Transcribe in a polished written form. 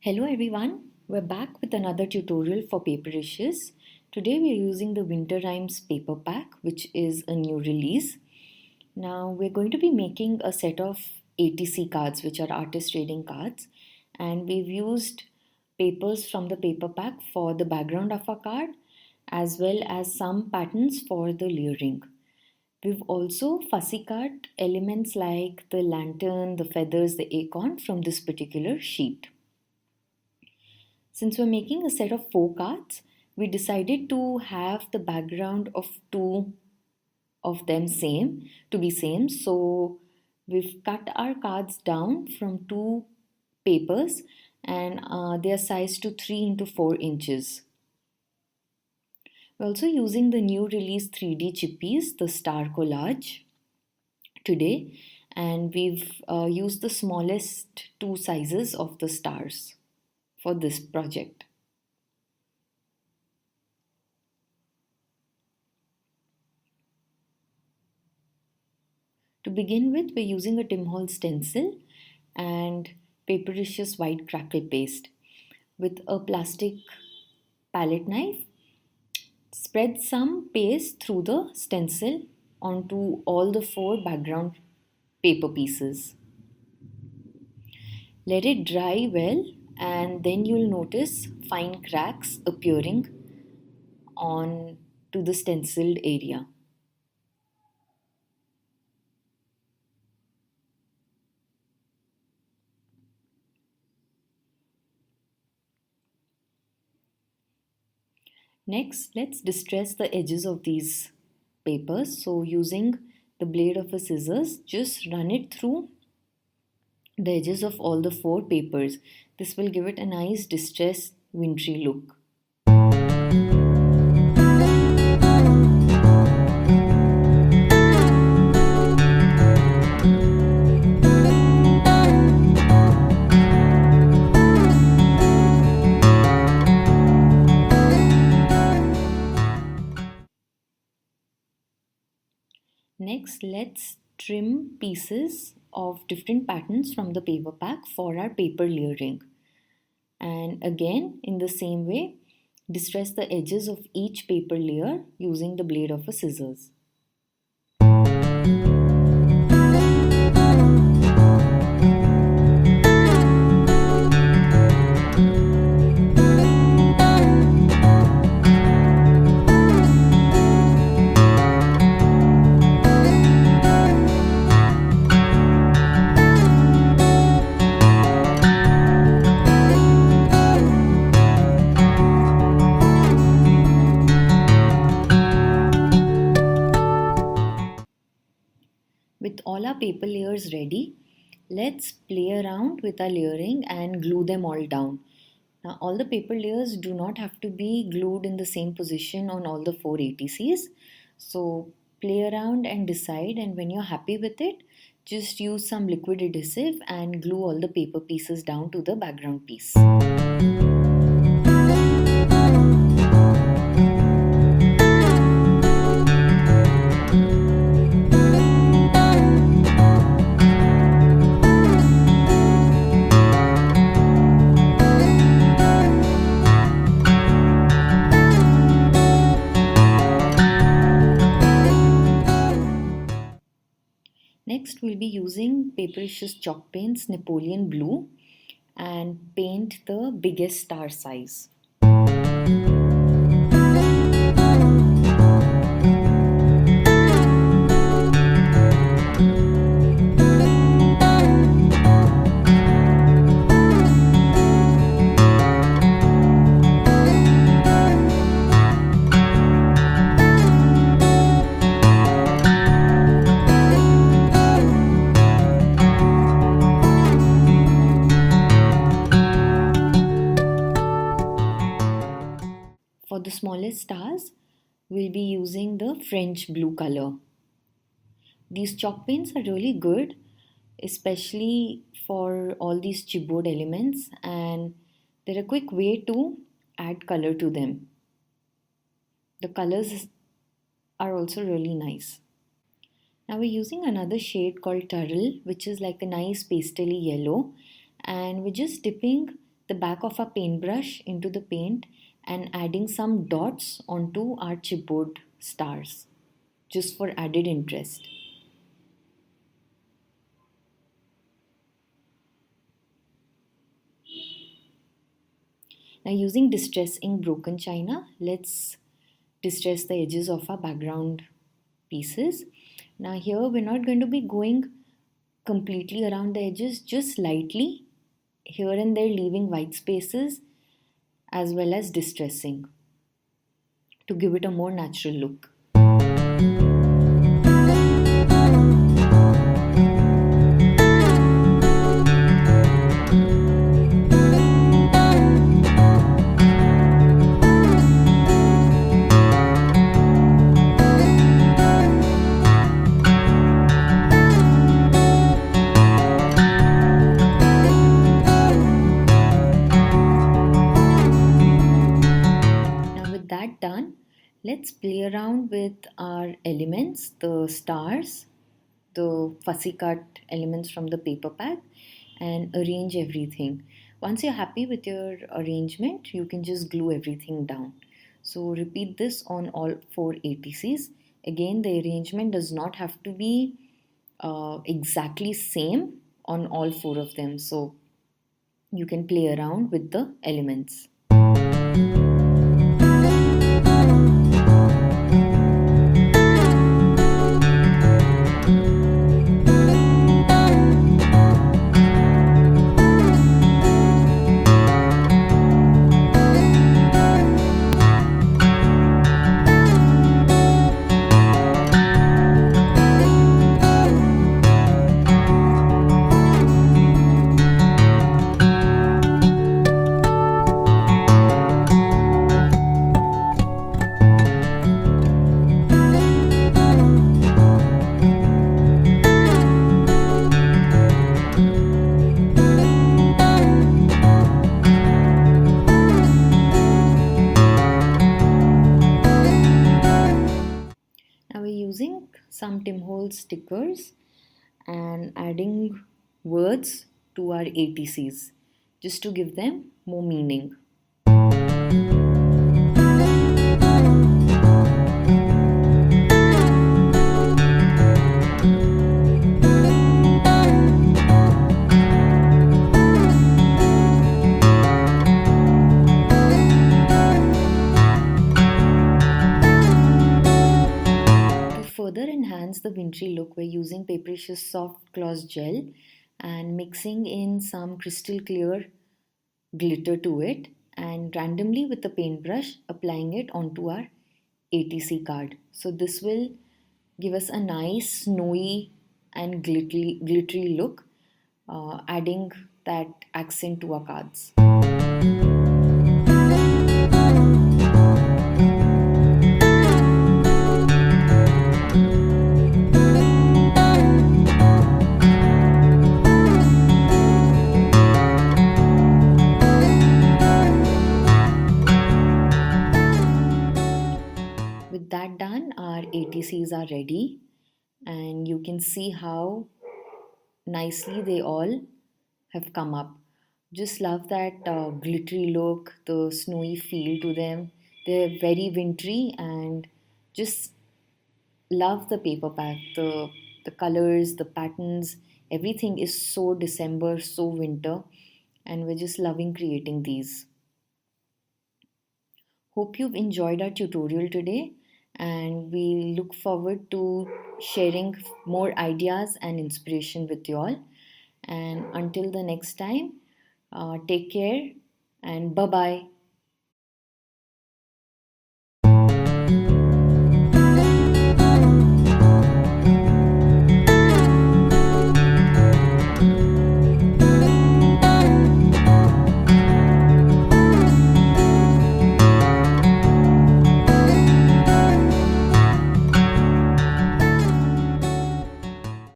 Hello everyone, we're back with another tutorial for Papericious. Today we're using the Winter Rhymes paper pack, which is a new release. Now we're going to be making a set of ATC cards, which are artist trading cards, and we've used papers from the paper pack for the background of our card as well as some patterns for the layering. We've also fussy cut elements like the lantern, the feathers, the acorn from this particular sheet. Since we're making a set of 4 cards, we decided to have the background of 2 of them to be same. So we've cut our cards down from 2 papers and they are sized to 3 into 4 inches. We're also using the new release 3D Chippis, the Star Collage today, and we've used the smallest 2 sizes of the stars for this project. To begin with, we're using a Holtz-Star Stencil and Papericious white Crackle paste. With a plastic palette knife, spread some paste through the stencil onto all the 4 background paper pieces. Let it dry well, and then you'll notice fine cracks appearing on to the stenciled area. Next, let's distress the edges of these papers. So using the blade of a scissors, just run it through the edges of all the 4 papers. This will give it a nice distressed wintry look. Next, let's trim pieces of different patterns from the paper pack for our paper layering. And again, in the same way, distress the edges of each paper layer using the blade of a scissors. With all our paper layers ready, let's play around with our layering and glue them all down. Now, all the paper layers do not have to be glued in the same position on all the 4 ATCs. So play around and decide, and when you're happy with it, just use some liquid adhesive and glue all the paper pieces down to the background piece. Next, we'll be using Papericious chalk paints Napolean blue and paint the biggest star size. For the smallest stars, we'll be using the French blue color. These chalk paints are really good, especially for all these chipboard elements, and they're a quick way to add color to them. The colors are also really nice. Now we're using another shade called Turrel, which is like a nice pastely yellow, and we're just dipping the back of our paintbrush into the paint and adding some dots onto our chipboard stars just for added interest. Now using distress ink broken china, let's distress the edges of our background pieces. Now here we're not going to be going completely around the edges, just lightly here and there, leaving white spaces as well as distressing to give it a more natural look. That done, let's play around with our elements, the stars, the fussy cut elements from the paper pack, and arrange everything. Once you're happy with your arrangement, you can just glue everything down. So repeat this on all 4 ATCs. Again, the arrangement does not have to be exactly same on all 4 of them. So you can play around with the elements. Using some Tim Holtz stickers and adding words to our ATCs just to give them more meaning. Further enhance the wintry look, we're using Papericious soft gloss gel and mixing in some crystal clear glitter to it, and randomly with the paintbrush applying it onto our ATC card. So this will give us a nice snowy and glittery look, adding that accent to our cards. With that done, our ATCs are ready, and you can see how nicely they all have come up. Just love that glittery look, the snowy feel to them. They're very wintry, and just love the paper pack, the colors, the patterns, everything is so December, so winter, and we're just loving creating these. Hope you've enjoyed our tutorial today, and we look forward to sharing more ideas and inspiration with you all. And until the next time, take care and bye bye.